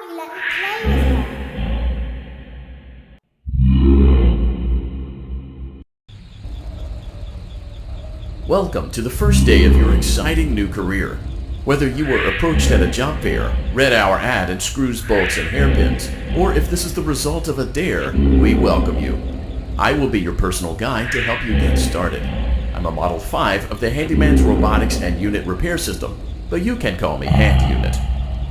Mommy, let me play with her. Welcome to the first day of your exciting new career. Whether you were approached at a job fair, read our ad in screws, bolts, and hairpins, or if this is the result of a dare, we welcome you. I will be your personal guide to help you get started. I'm a Model 5 of the Handyman's Robotics and Unit Repair System, but you can call me Hand Unit.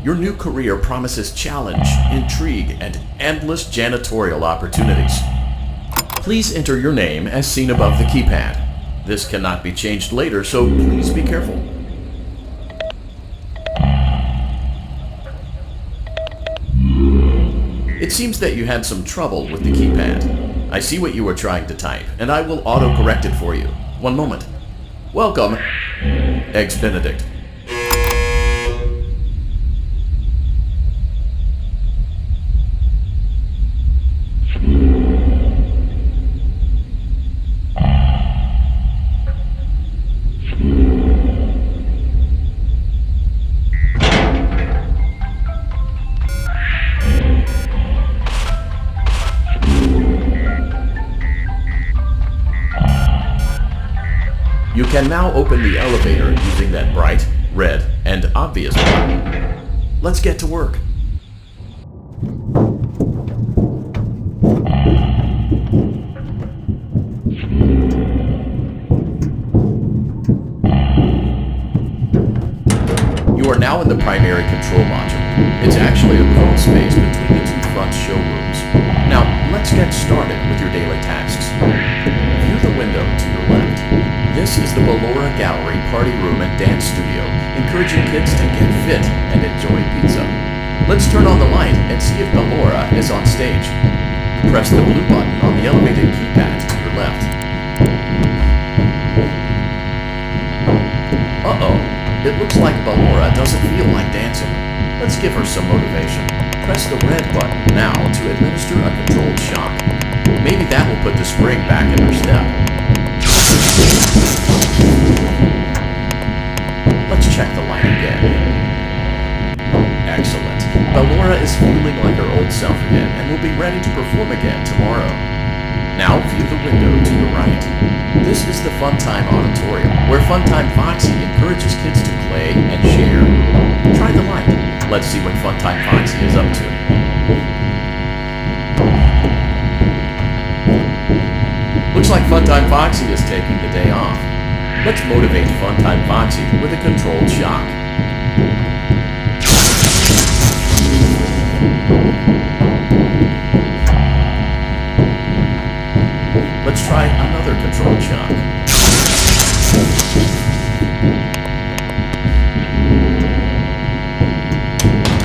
Your new career promises challenge, intrigue, and endless janitorial opportunities. Please enter your name as seen above the keypad. This cannot be changed later, so please be careful. It seems that you had some trouble with the keypad. I see what you were trying to type, and I will auto-correct it for you. One moment. Welcome, Eggs Benedict. You can now open the elevator using that bright, red, and obvious button. Let's get to work. You are now in the primary control module. It's actually a crawl space between the two front showrooms. Now, let's get started with your daily tasks. View the window to your left. This is the Ballora Gallery Party Room and Dance Studio, encouraging kids to get fit and enjoy pizza. Let's turn on the light and see if Ballora is on stage. Press the blue button on the elevated keypad to your left. Uh-oh, it looks like Ballora doesn't feel like dancing. Let's give her some motivation. Press the red button now to administer a controlled shock. Maybe that will put the spring back in her step. Let's check the light again. Excellent. Ballora is feeling like her old self again and will be ready to perform again tomorrow. Now view the window to the right. This is the Funtime Auditorium, where Funtime Foxy encourages kids to play and share. Try the light. Let's see what Funtime Foxy is up to. Looks like Funtime Foxy is taking the day off. Let's motivate Funtime Foxy with a controlled shock. Let's try another controlled shock.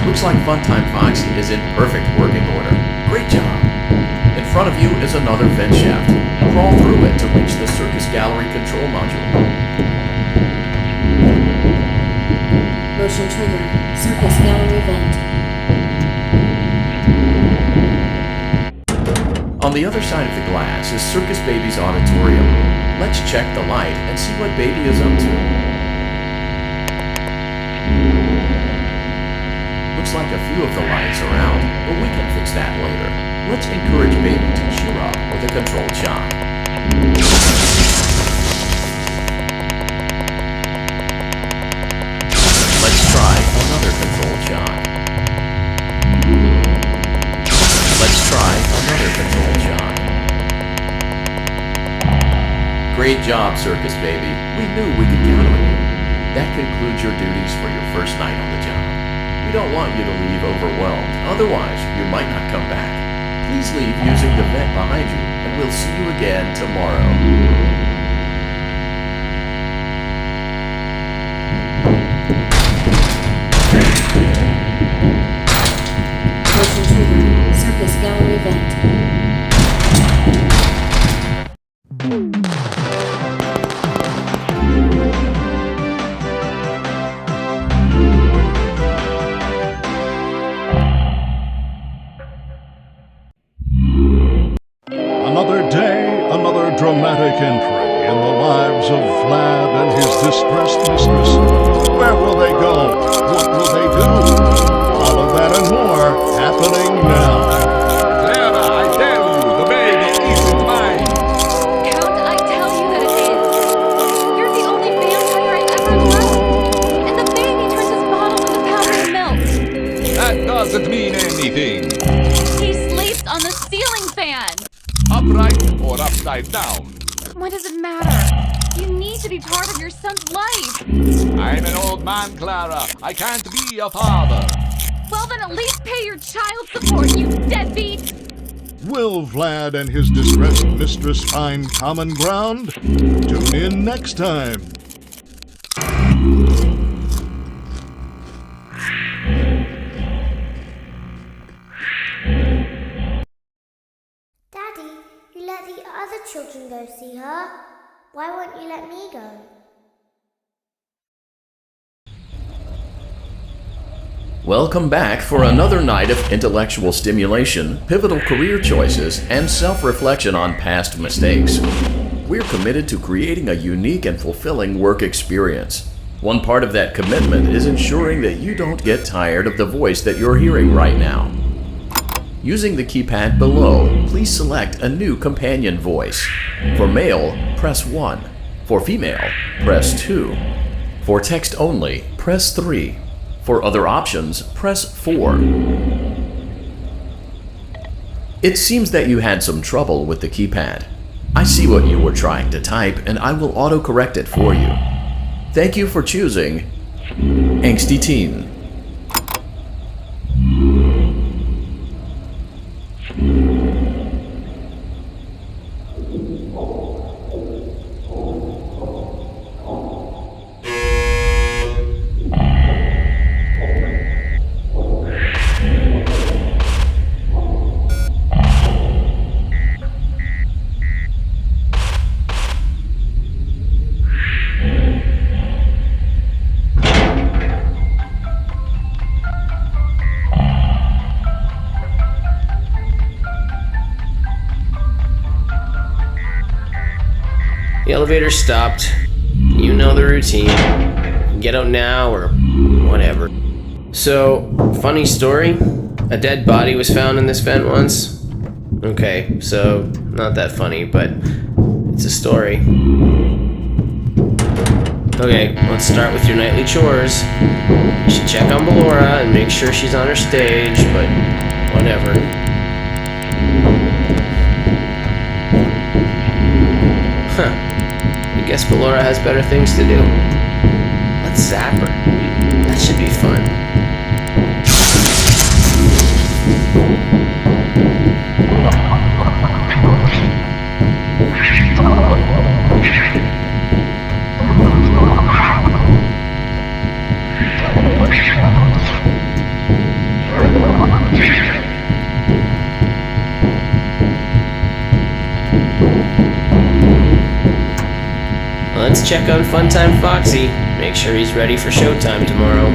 Looks like Funtime Foxy is in perfect working order. Great job. In front of you is another vent shaft. Crawl through it to reach the Circus Gallery control module. Motion trigger. Circus Gallery vent. On the other side of the glass is Circus Baby's auditorium. Let's check the light and see what Baby is up to. Looks like a few of the lights are out, but we can fix that later. Let's encourage Baby to cheer up with a controlled shock. Let's try another controlled shock. Let's try another controlled shock. Great job, Circus Baby. We knew we could count on you. That concludes your duties for your first night on the job. We don't want you to leave overwhelmed, otherwise you might not come back. Please leave using the vent behind you, and we'll see you again tomorrow. Motion trigger. Circus Gallery vent. Another day, another dramatic entry. doesn't mean anything. He sleeps on the ceiling fan. Upright or upside down? What does it matter? You need to be part of your son's life. I'm an old man, Clara. I can't be a father. Well, then at least pay your child support, you deadbeat. Will Vlad and his distressed mistress find common ground? Tune in next time. Daddy, you let the other children go see her. Why won't you let me go? Welcome back for another night of intellectual stimulation, pivotal career choices, and self-reflection on past mistakes. We're committed to creating a unique and fulfilling work experience. One part of that commitment is ensuring that you don't get tired of the voice that you're hearing right now. Using the keypad below, please select a new companion voice. For male, press 1. For female, press 2. For text only, press 3. For other options, press 4. It seems that you had some trouble with the keypad. I see what you were trying to type, and I will autocorrect it for you. Thank you for choosing Angsty Teen. The elevator stopped. You know the routine. Get out now or whatever. So, funny story. A dead body was found in this vent once. Okay, so not that funny, but it's a story. Okay, let's start with your nightly chores. You should check on Ballora and make sure she's on her stage, but whatever. Huh. I guess Ballora has better things to do. Let's zap her. That should be fun. Let's check on Funtime Foxy. Make sure he's ready for showtime tomorrow.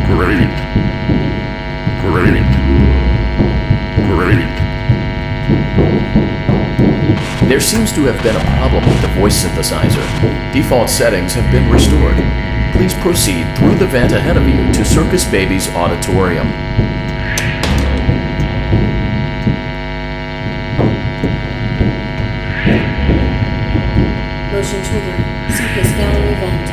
Great. There seems to have been a problem with the voice synthesizer. Default settings have been restored. Please proceed through the vent ahead of you to Circus Baby's auditorium. Motion trigger. Circus gallery vent.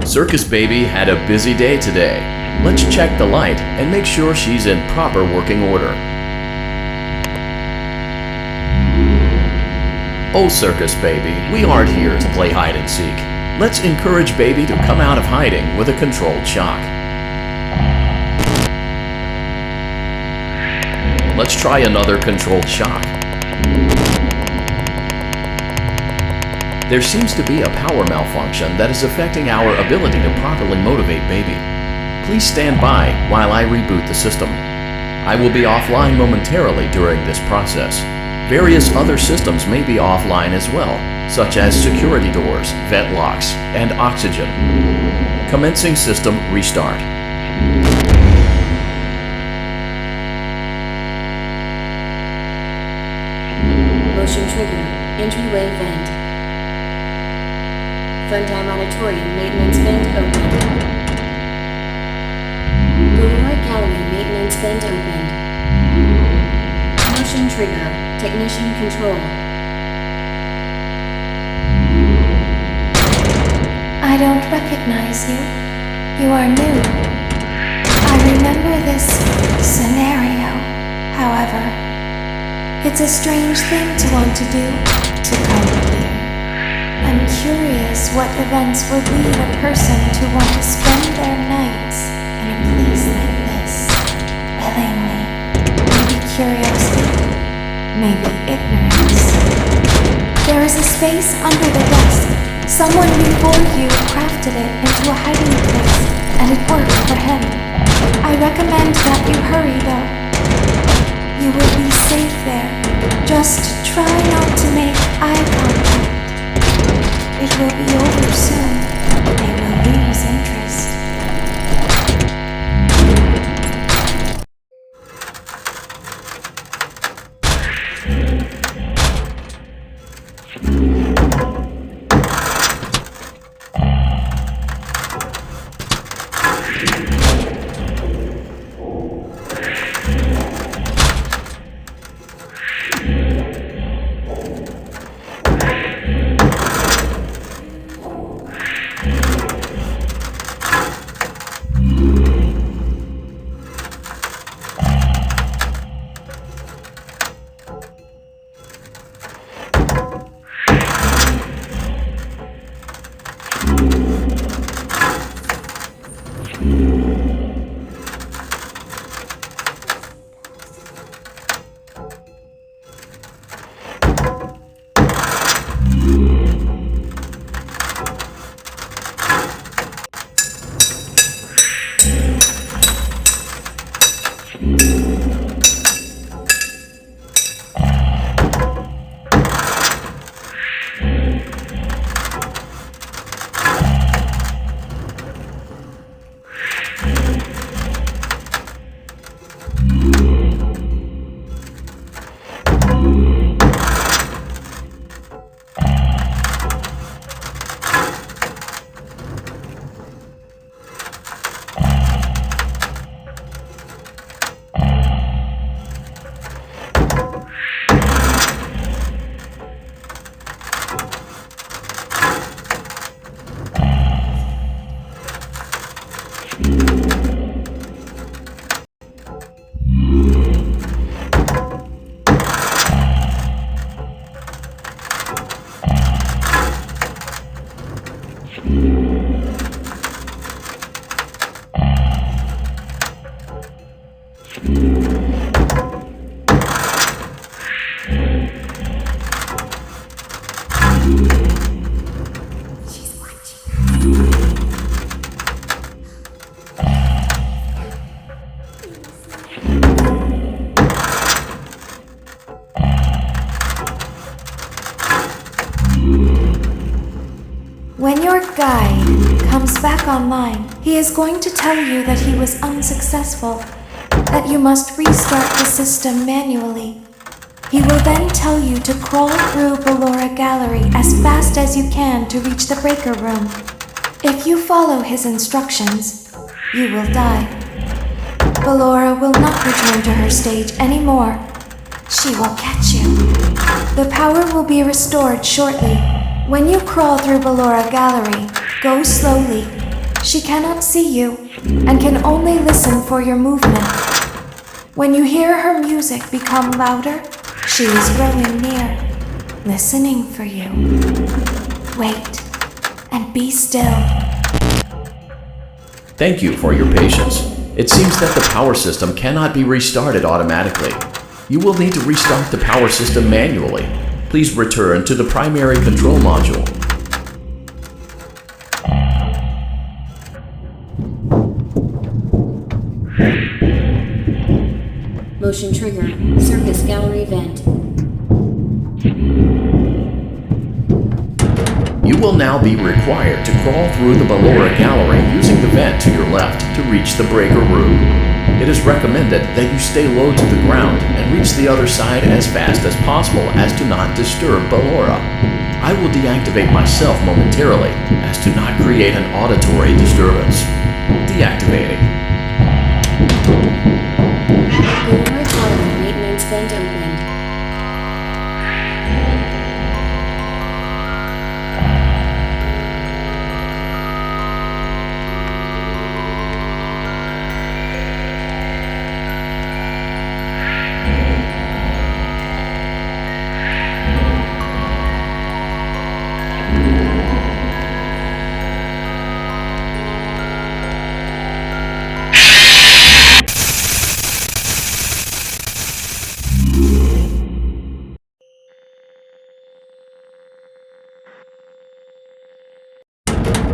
Circus Baby had a busy day today. Let's check the light and make sure she's in proper working order. Oh, Circus Baby, we aren't here to play hide and seek. Let's encourage Baby to come out of hiding with a controlled shock. Let's try another controlled shock. There seems to be a power malfunction that is affecting our ability to properly motivate Baby. Please stand by while I reboot the system. I will be offline momentarily during this process. Various other systems may be offline as well, such as security doors, vent locks, and oxygen. Commencing system restart. Motion trigger. Entryway vent. Funtime auditorium maintenance vent open. Ballora gallery maintenance vent open. Motion trigger. Technician control. I don't recognize you. You are new. I remember this scenario, however. It's a strange thing to want to do, to come here. I'm curious what events would lead a person to want to spend their nights in a place like this, willingly. Maybe curiosity, maybe ignorance. There is a space under the desk. Someone before you crafted it into a hiding place, and it worked for him. I recommend that you hurry, though. You will be safe there. Just try not to make eye contact. It will be over soon. They will lose interest. When your guide comes back online, he is going to tell you that he was unsuccessful, that you must restart the system manually. He will then tell you to crawl through Ballora Gallery as fast as you can to reach the breaker room. If you follow his instructions, you will die. Ballora will not return to her stage anymore. She will catch you. The power will be restored shortly. When you crawl through Ballora Gallery, go slowly. She cannot see you and can only listen for your movement. When you hear her music become louder, she is growing near, listening for you. Wait and be still. Thank you for your patience. It seems that the power system cannot be restarted automatically. You will need to restart the power system manually. Please return to the primary control module. Motion trigger. Circus gallery vent. You will now be required to crawl through the Ballora Gallery using the vent to your left to reach the breaker room. It is recommended that you stay low to the ground and reach the other side as fast as possible as to not disturb Ballora. I will deactivate myself momentarily as to not create an auditory disturbance. Deactivating. Ballora gallery. Maintenance vent opened.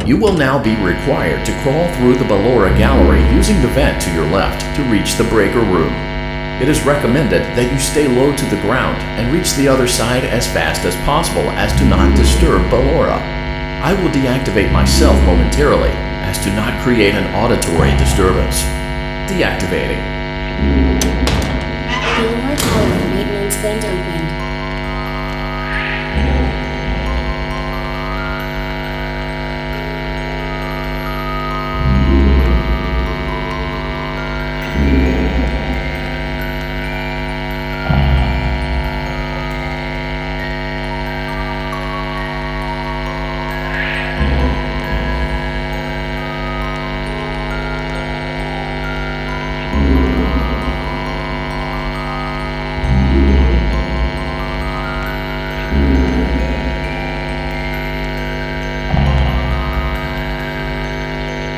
You will now be required to crawl through the Ballora gallery using the vent to your left to reach the breaker room. It is recommended that you stay low to the ground and reach the other side as fast as possible as to not disturb Ballora. I will deactivate myself momentarily as to not create an auditory disturbance. Deactivating. Ballora Tower maintenance vent opened.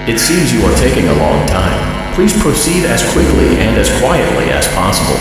It seems you are taking a long time. Please proceed as quickly and as quietly as possible.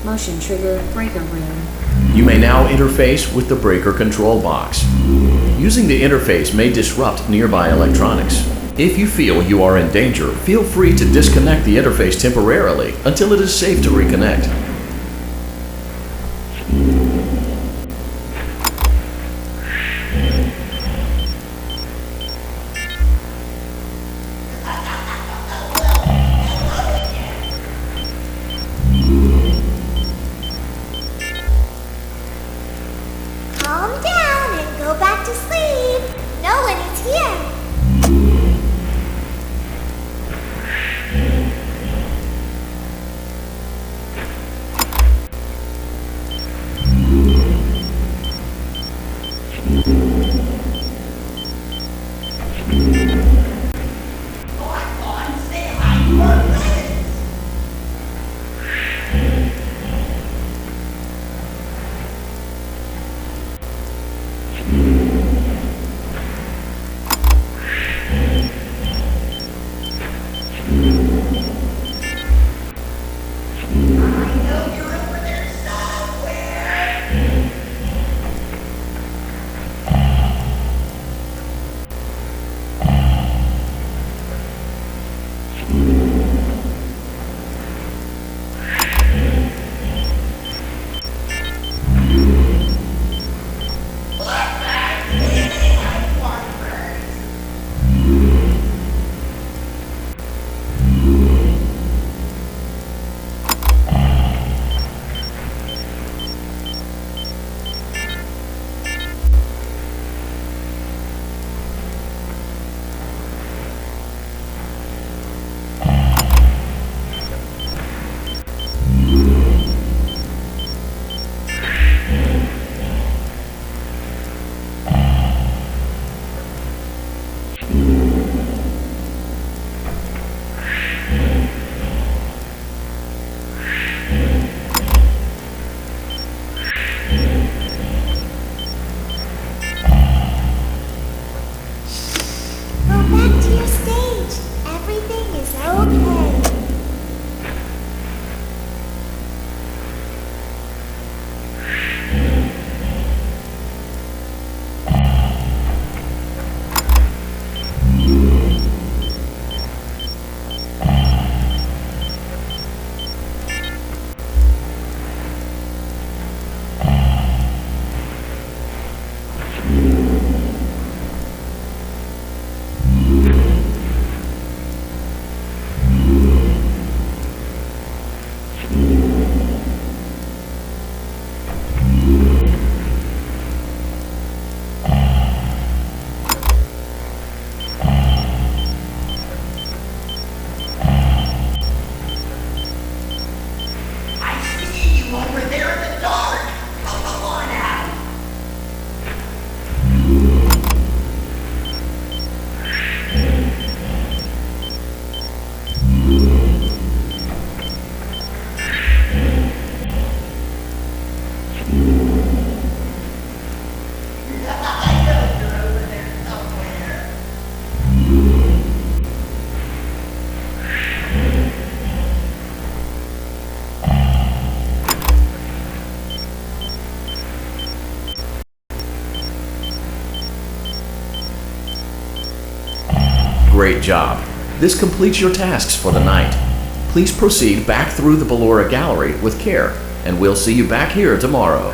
Motion trigger breaker room. You may now interface with the breaker control box. Using the interface may disrupt nearby electronics. If you feel you are in danger, feel free to disconnect the interface temporarily until it is safe to reconnect. Calm down and go back to sleep. No one is here. Great job. This completes your tasks for the night. Please proceed back through the Ballora Gallery with care, and we'll see you back here tomorrow.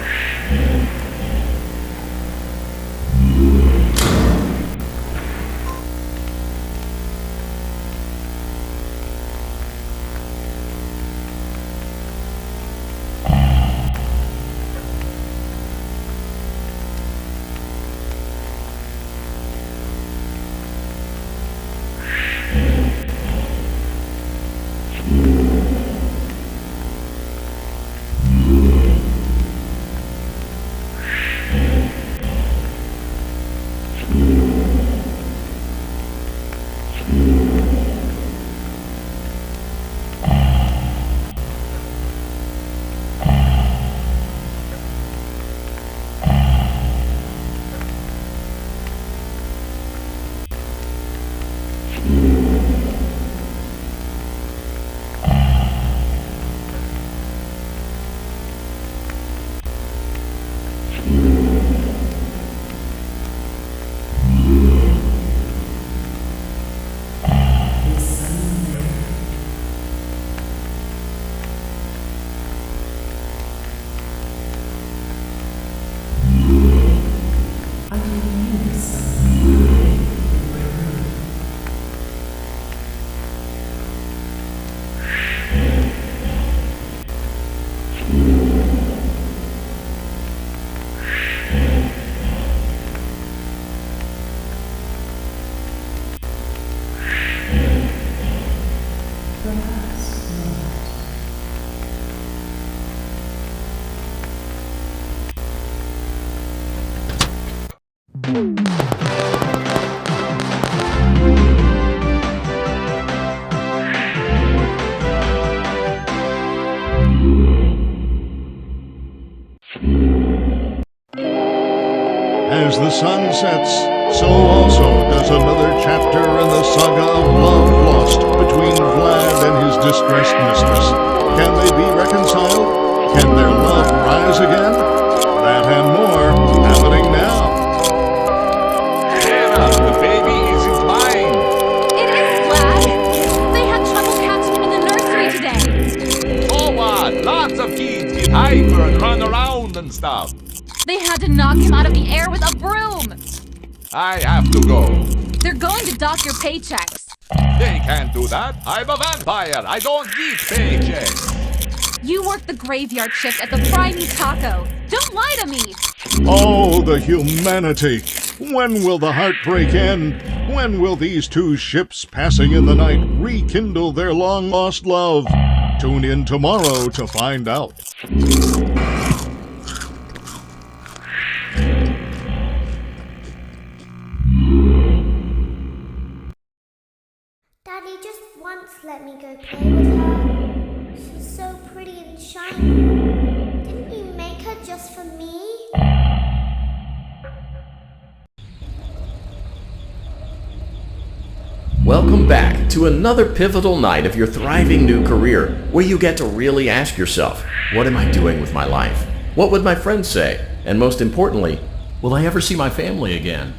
As the sun sets, so also does another chapter in the saga of love lost between Vlad and his distressed mistress. Can they be reconciled? Can their love rise again? That and more happening now. Hannah, the baby isn't mine. It is, Vlad. They had trouble catching him in the nursery today. So what? Lots of kids get hyper and run around and stuff. They had to knock him out of the air with a broom. I have to go. They're going to dock your paychecks. They can't do that. I'm a vampire. I don't need paychecks. You work the graveyard shift at the Fry Me Taco. Don't lie to me. Oh, the humanity! When will the heartbreak end? When will these two ships passing in the night rekindle their long-lost love? Tune in tomorrow to find out. Daddy just once let me go play with her. She's so pretty and shiny. Didn't you make her just for me? Welcome back to another pivotal night of your thriving new career, where you get to really ask yourself, what am I doing with my life? What would my friends say? And most importantly, will I ever see my family again?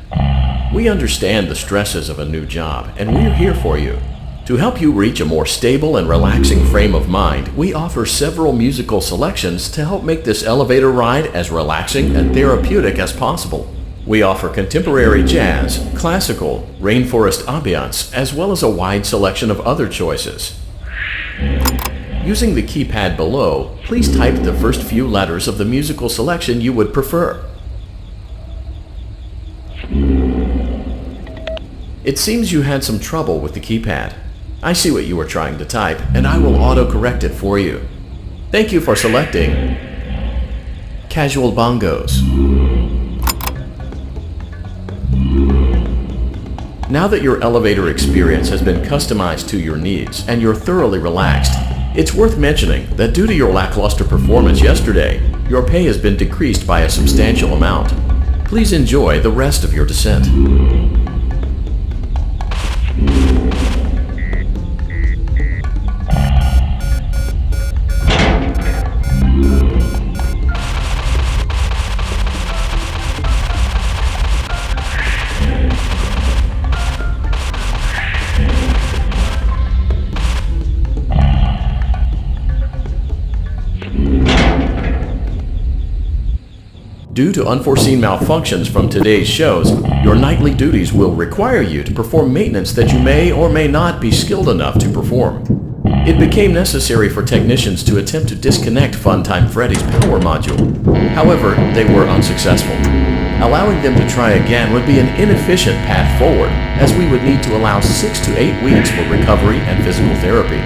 We understand the stresses of a new job, and we're here for you. To help you reach a more stable and relaxing frame of mind, we offer several musical selections to help make this elevator ride as relaxing and therapeutic as possible. We offer contemporary jazz, classical, rainforest ambiance, as well as a wide selection of other choices. Using the keypad below, please type the first few letters of the musical selection you would prefer. It seems you had some trouble with the keypad. I see what you were trying to type, and I will auto-correct it for you. Thank you for selecting Casual Bongos. Now that your elevator experience has been customized to your needs and you're thoroughly relaxed, it's worth mentioning that due to your lackluster performance yesterday, your pay has been decreased by a substantial amount. Please enjoy the rest of your descent. Due to unforeseen malfunctions from today's shows, your nightly duties will require you to perform maintenance that you may or may not be skilled enough to perform. It became necessary for technicians to attempt to disconnect Funtime Freddy's power module. However, they were unsuccessful. Allowing them to try again would be an inefficient path forward, as we would need to allow 6 to 8 weeks for recovery and physical therapy.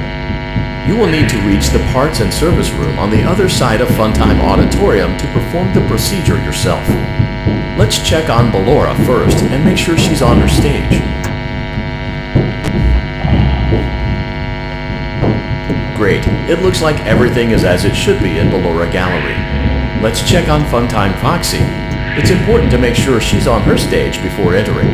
You will need to reach the parts and service room on the other side of Funtime Auditorium to perform the procedure yourself. Let's check on Ballora first and make sure she's on her stage. Great, it looks like everything is as it should be in Ballora Gallery. Let's check on Funtime Foxy. It's important to make sure she's on her stage before entering.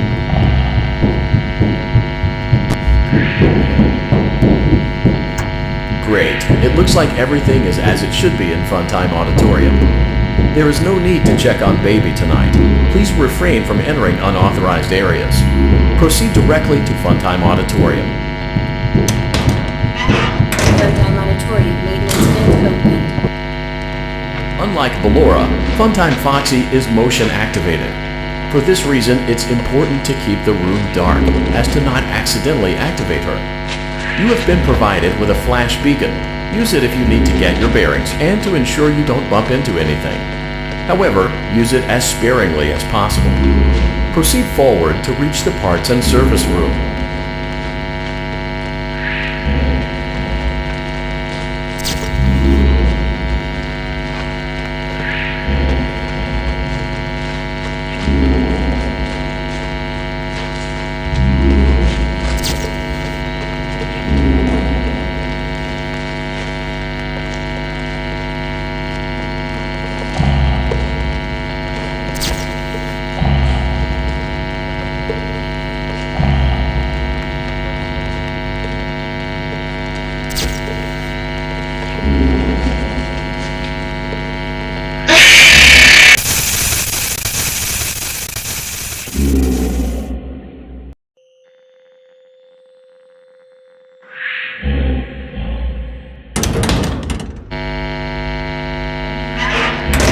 Great. It looks like everything is as it should be in Funtime Auditorium. There is no need to check on Baby tonight. Please refrain from entering unauthorized areas. Proceed directly to Funtime Auditorium. Funtime Auditorium maintenance vent open. Unlike Ballora, Funtime Foxy is motion activated. For this reason, it's important to keep the room dark, as to not accidentally activate her. You have been provided with a flash beacon. Use it if you need to get your bearings and to ensure you don't bump into anything. However, use it as sparingly as possible. Proceed forward to reach the parts and service room.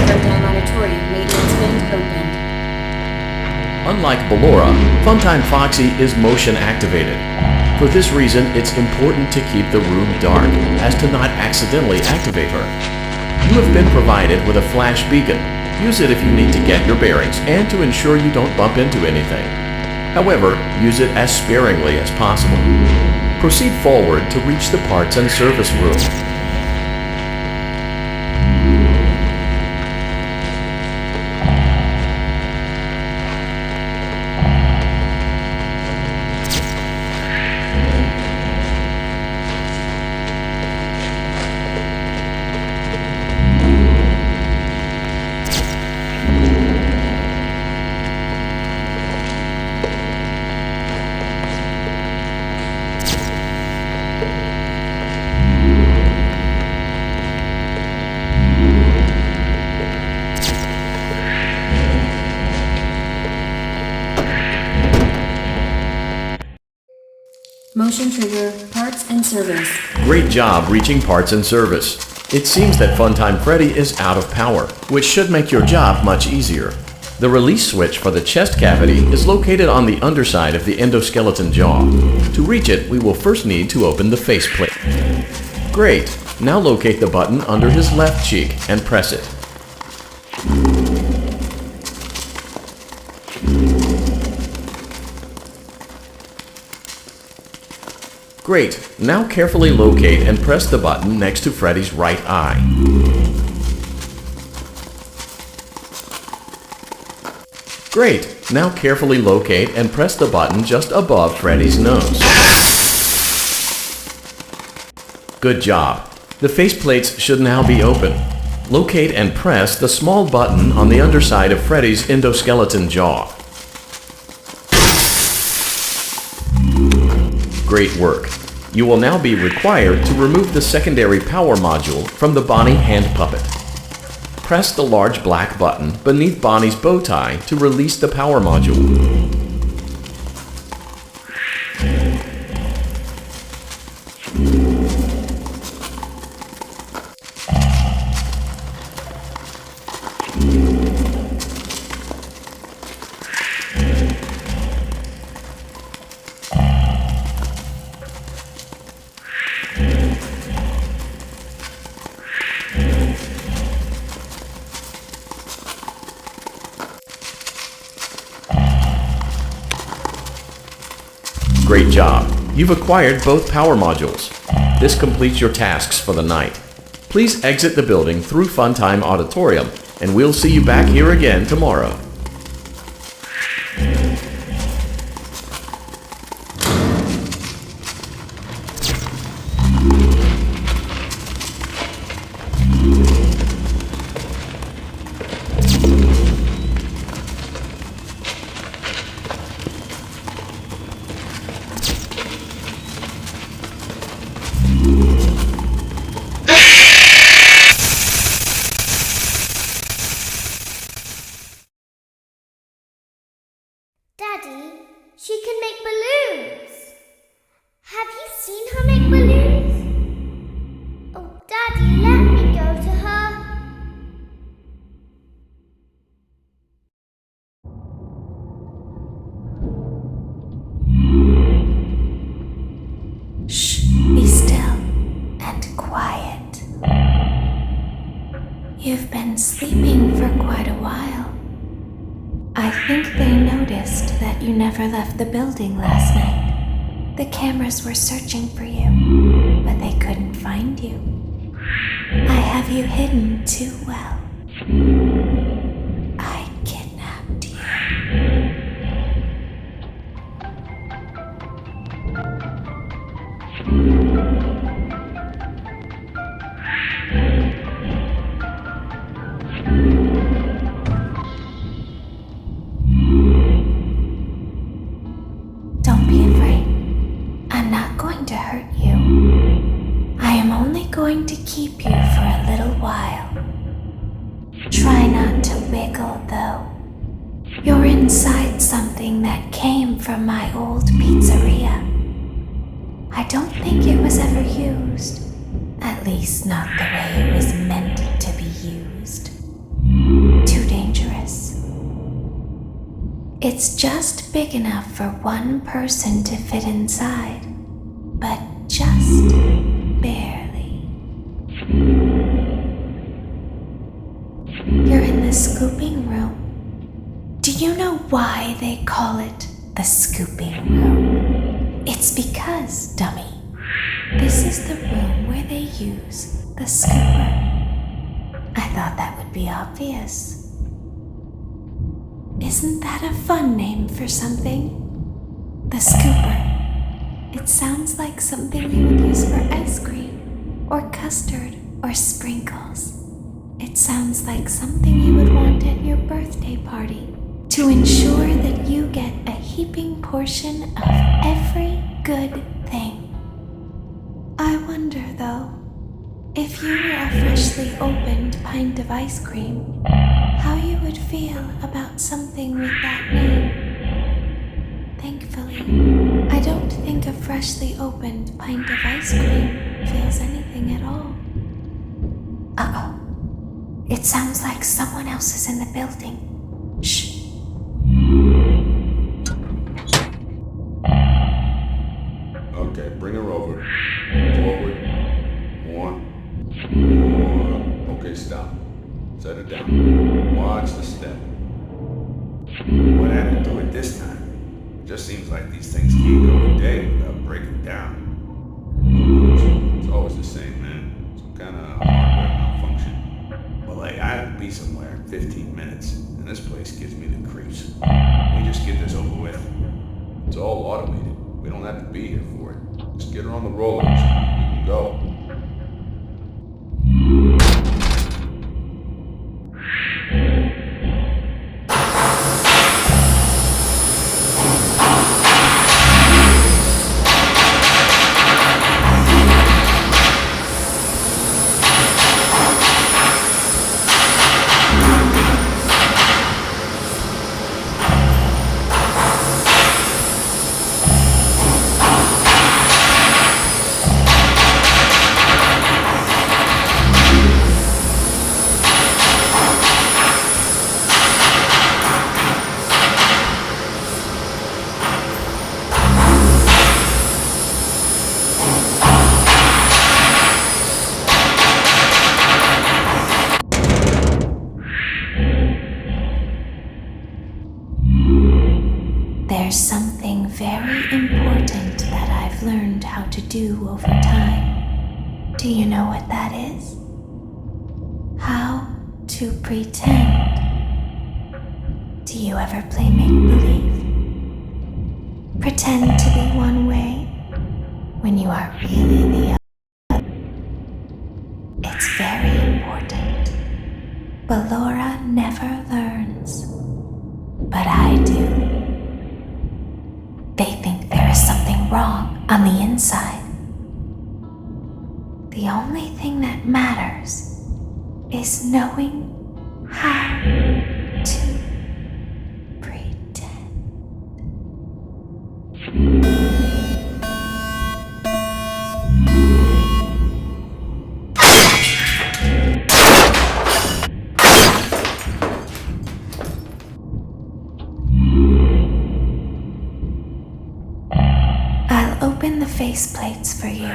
Funtime Auditorium maintenance vent opened. Unlike Ballora, Funtime Foxy is motion activated. For this reason, it's important to keep the room dark, as to not accidentally activate her. You have been provided with a flash beacon. Use it if you need to get your bearings and to ensure you don't bump into anything. However, use it as sparingly as possible. Proceed forward to reach the parts and service room. Motion trigger, parts and service. Great job reaching parts and service. It seems that Funtime Freddy is out of power, which should make your job much easier. The release switch for the chest cavity is located on the underside of the endoskeleton jaw. To reach it, we will first need to open the faceplate. Great! Now locate the button under his left cheek and press it. Great. Now carefully locate and press the button next to Freddy's right eye. Great. Now carefully locate and press the button just above Freddy's nose. Good job. The faceplates should now be open. Locate and press the small button on the underside of Freddy's endoskeleton jaw. Great work. You will now be required to remove the secondary power module from the Bonnie hand puppet. Press the large black button beneath Bonnie's bow tie to release the power module. Great job. You've acquired both power modules. This completes your tasks for the night. Please exit the building through Funtime Auditorium, and we'll see you back here again tomorrow. Daddy, she can make balloons. Have you seen her make balloons? Oh, Daddy, let me go to her. Shh, be still and quiet. You've been sleeping for quite a while. I think they noticed that you never left the building last night. The cameras were searching for you, but they couldn't find you. I have you hidden too well. I kidnapped you. Don't be afraid. I'm not going to hurt you. I am only going to keep you for a little while. Try not to wiggle, though. You're inside something that came from my old pizzeria. I don't think it was ever used. At least not the way it was meant to be used. Too dangerous. It's just big enough for one person to fit inside, but just barely. You're in the scooping room. Do you know why they call it the scooping room? It's because, dummy, this is the room where they use the scooper. I thought that would be obvious. Isn't that a fun name for something? The scooper. It sounds like something you would use for ice cream, or custard, or sprinkles. It sounds like something you would want at your birthday party to ensure that you get a heaping portion of every good thing. I wonder, though, if you were a freshly opened pint of ice cream, how you would feel about something with that name. Thankfully, I don't think a freshly opened pint of ice cream feels anything at all. Uh-oh. It sounds like someone else is in the building. Shh. Okay, bring her over. Forward. 1, Okay, stop. Set it down. Watch the step. What happened to it this time? It just seems like these things can't go a day without breaking down. It's always the same, man. Some kind of hardware malfunction. Well, hey, I have to be somewhere in 15 minutes, and this place gives me the creeps. We just get this over with. It's all automated. We don't have to be here for it. Just get her on the rollers. We can go. There's something very important that I've learned how to do over time. Do you know what that is? How to pretend. Do you ever play make-believe? Pretend to be one way when you are really the other. It's very important. But Laura never learns. But I do. They think there is something wrong on the inside. The only thing that matters is knowing how to pretend. I'll open the faceplates for you.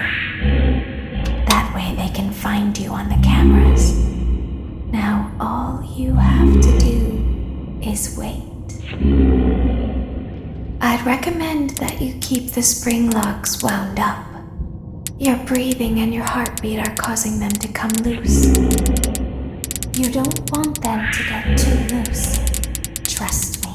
That way they can find you on the cameras. Now all you have to do is wait. I'd recommend that you keep the spring locks wound up. Your breathing and your heartbeat are causing them to come loose. You don't want them to get too loose. Trust me.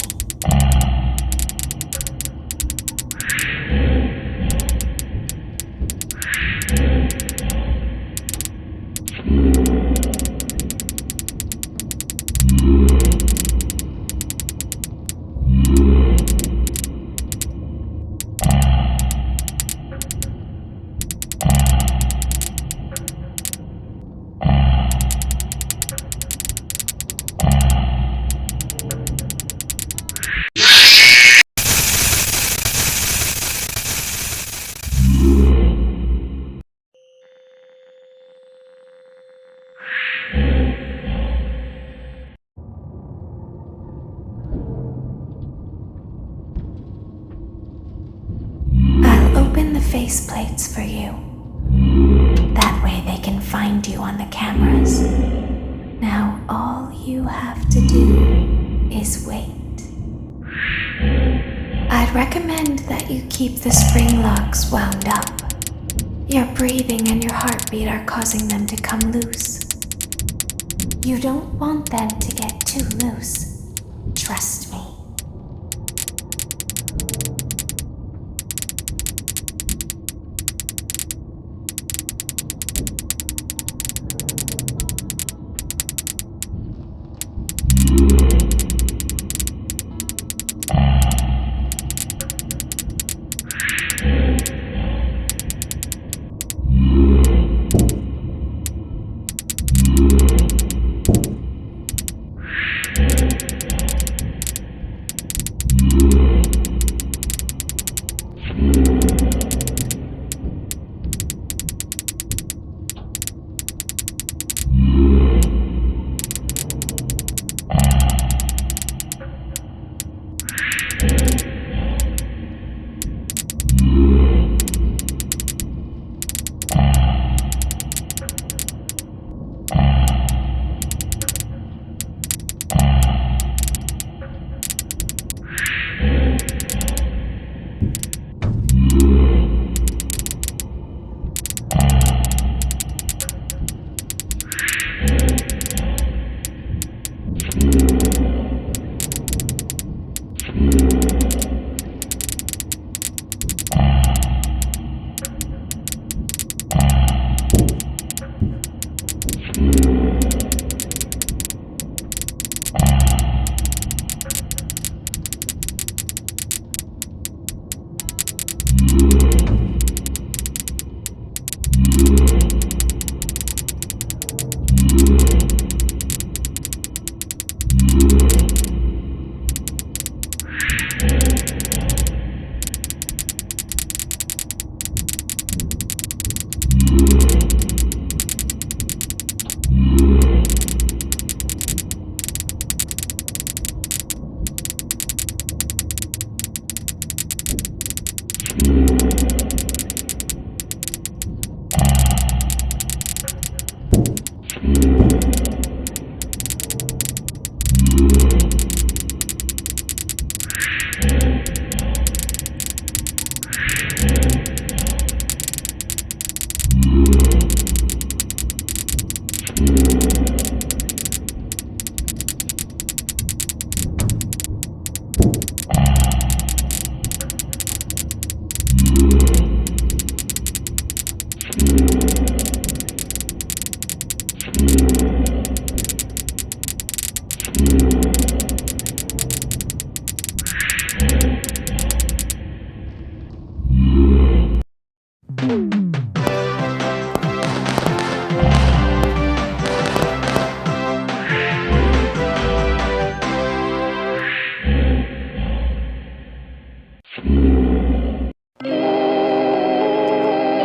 Open the faceplates for you. That way they can find you on the cameras. Now all you have to do is wait. I'd recommend that you keep the spring locks wound up. Your breathing and your heartbeat are causing them to come loose. You don't want them to get too loose. Trust me.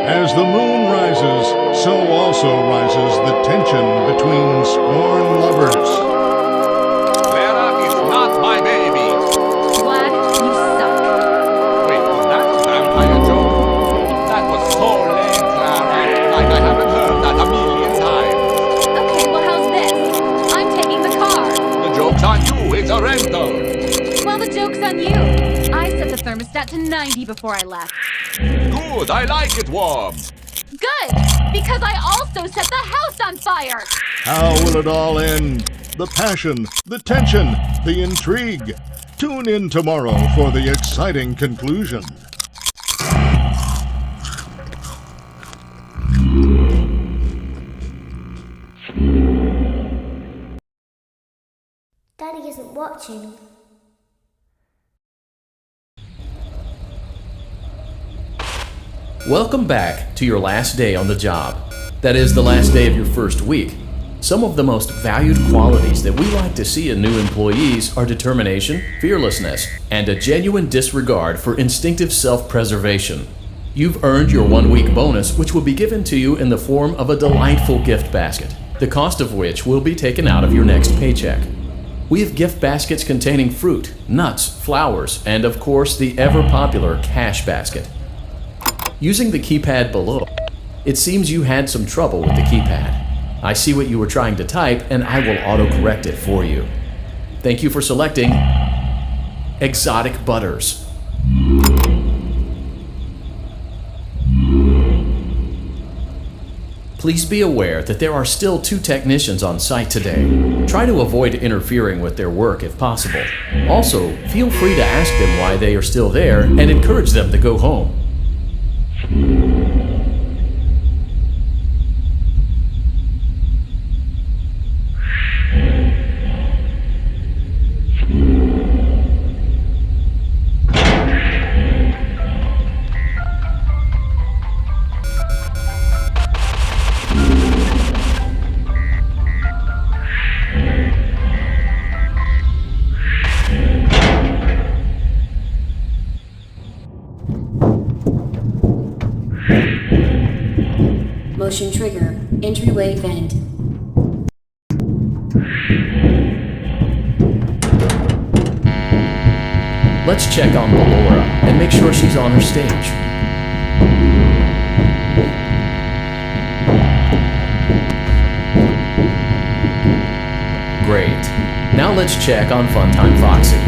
As the moon rises, so also rises the tension between sworn lovers. Clara is not my baby. Vlad, you suck. Wait, was that a vampire joke? That was so lame, Clara. Like I haven't heard that a million times. Okay, well, how's this? I'm taking the car. The joke's on you. It's a rental. Well, the joke's on you. I set the thermostat to 90 before I left. Good. I like it warm. Good, because I also set the house on fire. How will it all end? The passion, the tension, the intrigue. Tune in tomorrow for the exciting conclusion. Daddy isn't watching. Welcome back to your last day on the job. That is, the last day of your first week. Some of the most valued qualities that we like to see in new employees are determination, fearlessness, and a genuine disregard for instinctive self-preservation. You've earned your 1-week bonus, which will be given to you in the form of a delightful gift basket, the cost of which will be taken out of your next paycheck. We have gift baskets containing fruit, nuts, flowers, and of course the ever-popular cash basket. Using the keypad below, it seems you had some trouble with the keypad. I see what you were trying to type, and I will autocorrect it for you. Thank you for selecting Exotic Butters. Please be aware that there are still 2 technicians on site today. Try to avoid interfering with their work if possible. Also, feel free to ask them why they are still there and encourage them to go home. Motion trigger. Entryway vent. Let's check on Ballora and make sure she's on her stage. Great. Now let's check on Funtime Foxy.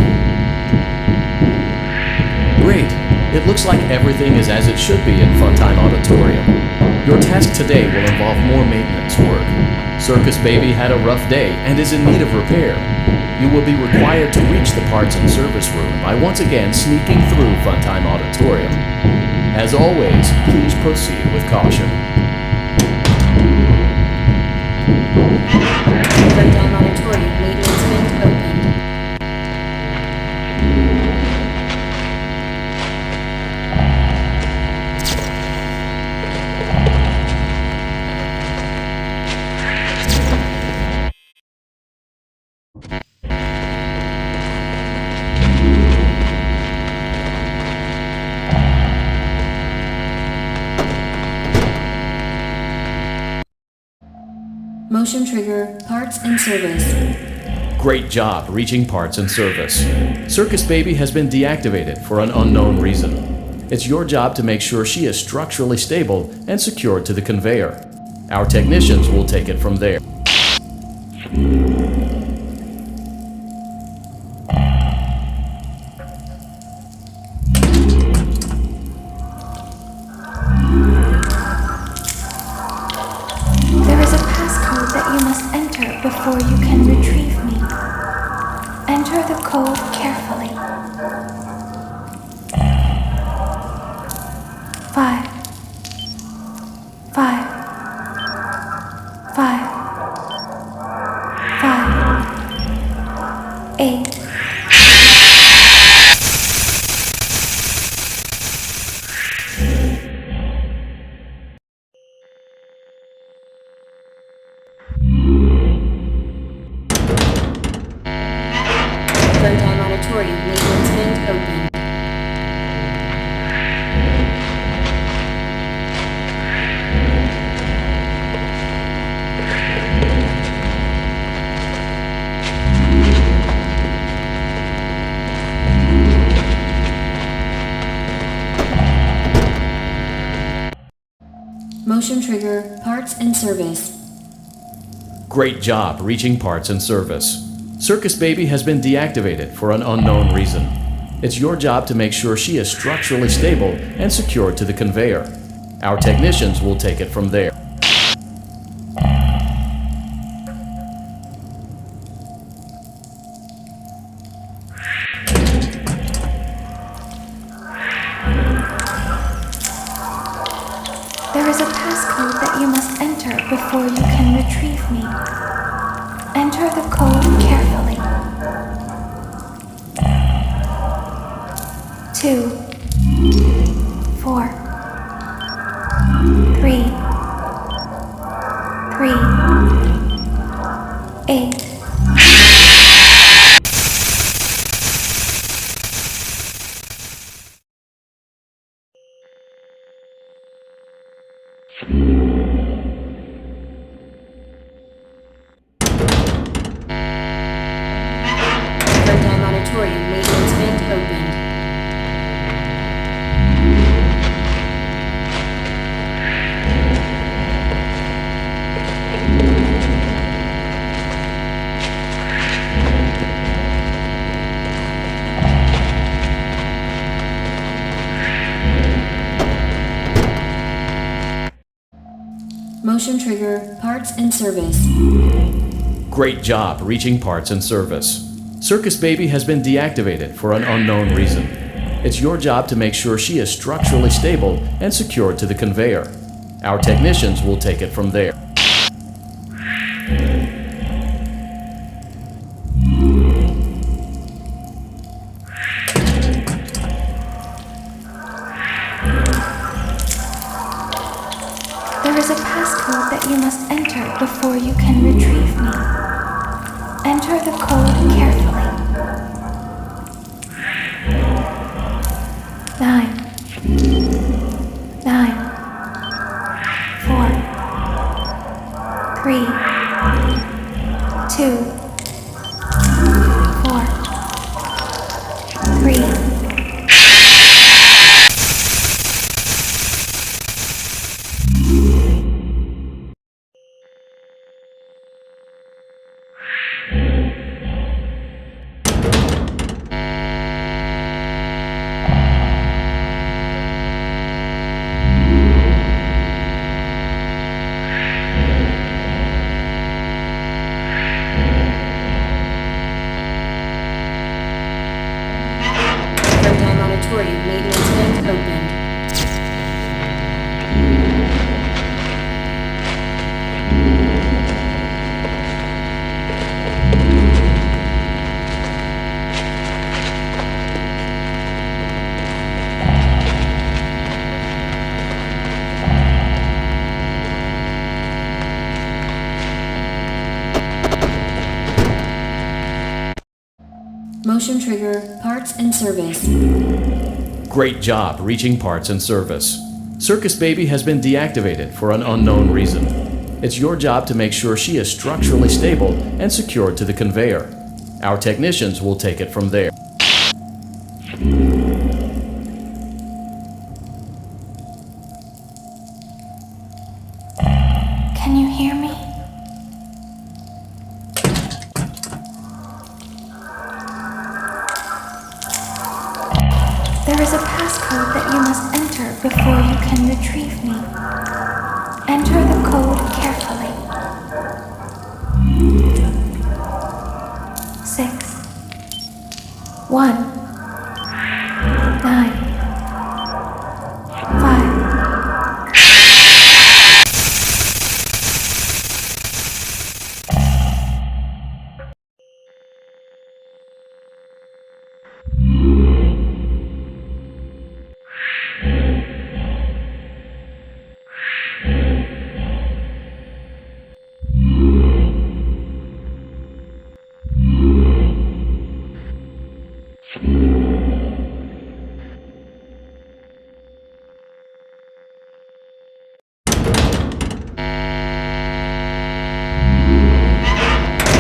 Great. It looks like everything is as it should be in Funtime Auditorium. Your task today will involve more maintenance work. Circus Baby had a rough day and is in need of repair. You will be required to reach the parts and service room by once again sneaking through Funtime Auditorium. As always, please proceed with caution. Funtime Auditorium maintenance vent opened. Motion trigger, parts and service. Great job reaching parts and service. Circus Baby has been deactivated for an unknown reason. It's your job to make sure she is structurally stable and secured to the conveyor. Our technicians will take it from there. There is a passcode that you must enter before you can retrieve me. Enter the code carefully. 5, 5, 5, Motion trigger, parts and service. Great job reaching parts and service. Circus Baby has been deactivated for an unknown reason. It's your job to make sure she is structurally stable and secured to the conveyor. Our technicians will take it from there. There is a passcode that you must enter before you can retrieve me. Enter the code carefully. 2, 4, 3, 8. Rundown auditorium maintenance vent opened. Motion trigger, parts and service. Great job reaching parts and service. Circus Baby has been deactivated for an unknown reason. It's your job to make sure she is structurally stable and secured to the conveyor. Our technicians will take it from there. There is a passcode that you must enter before you can retrieve me. Enter the code carefully. 9, 4, 3, 2, 4, 3. Rundown auditorium maintenance vent opened. Motion trigger, parts and service. Great job reaching parts and service. Circus Baby has been deactivated for an unknown reason. It's your job to make sure she is structurally stable and secured to the conveyor. Our technicians will take it from there. Can you hear me? There is a passcode that you must enter before you can retrieve me. Enter the code carefully. 6, 1, 9, 5.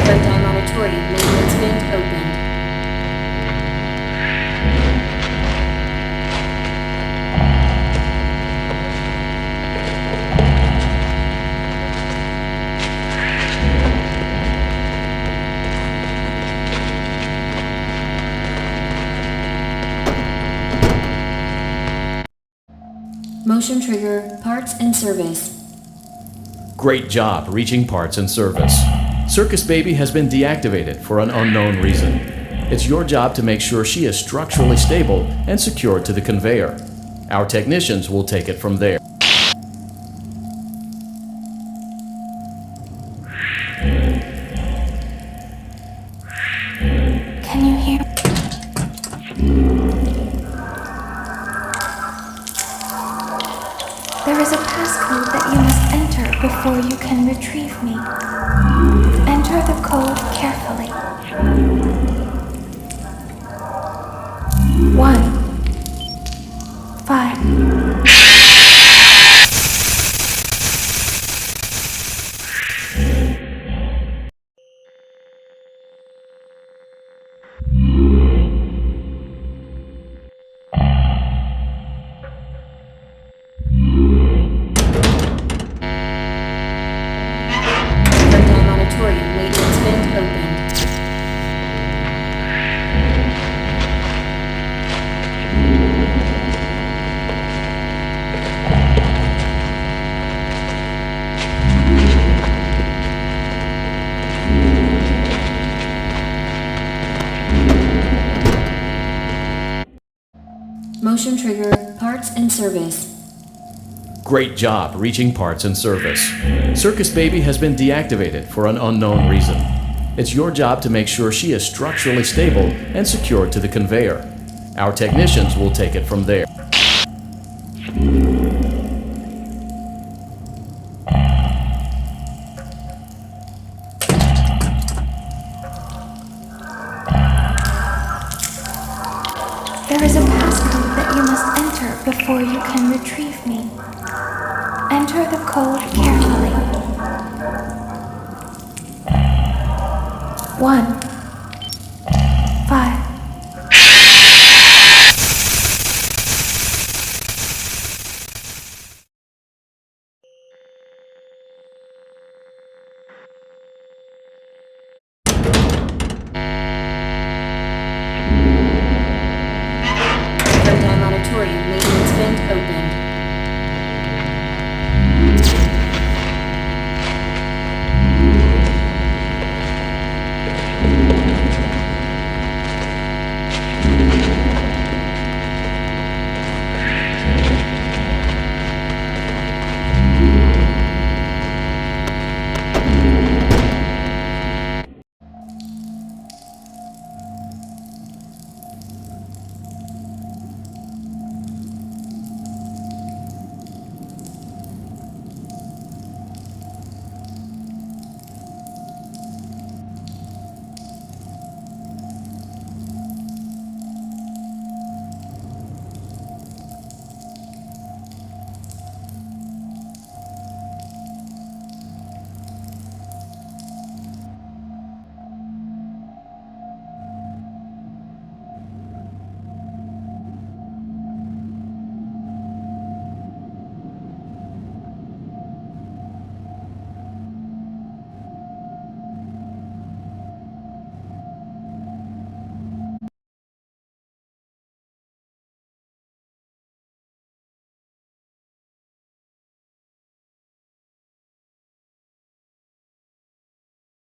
Rundown auditorium maintenance vent opened. Motion trigger, parts and service. Great job reaching parts and service. Circus Baby has been deactivated for an unknown reason. It's your job to make sure she is structurally stable and secured to the conveyor. Our technicians will take it from there. Can you hear? There is a passcode that you must enter before you can retrieve me. Enter the code carefully. 1 5 Rundown auditorium maintenance vent opened. Motion trigger, parts and service. Great job reaching parts and service. Circus Baby has been deactivated for an unknown reason. It's your job to make sure she is structurally stable and secured to the conveyor. Our technicians will take it from there. There is a passcode that you must enter before you can retrieve me. Enter the code carefully. 1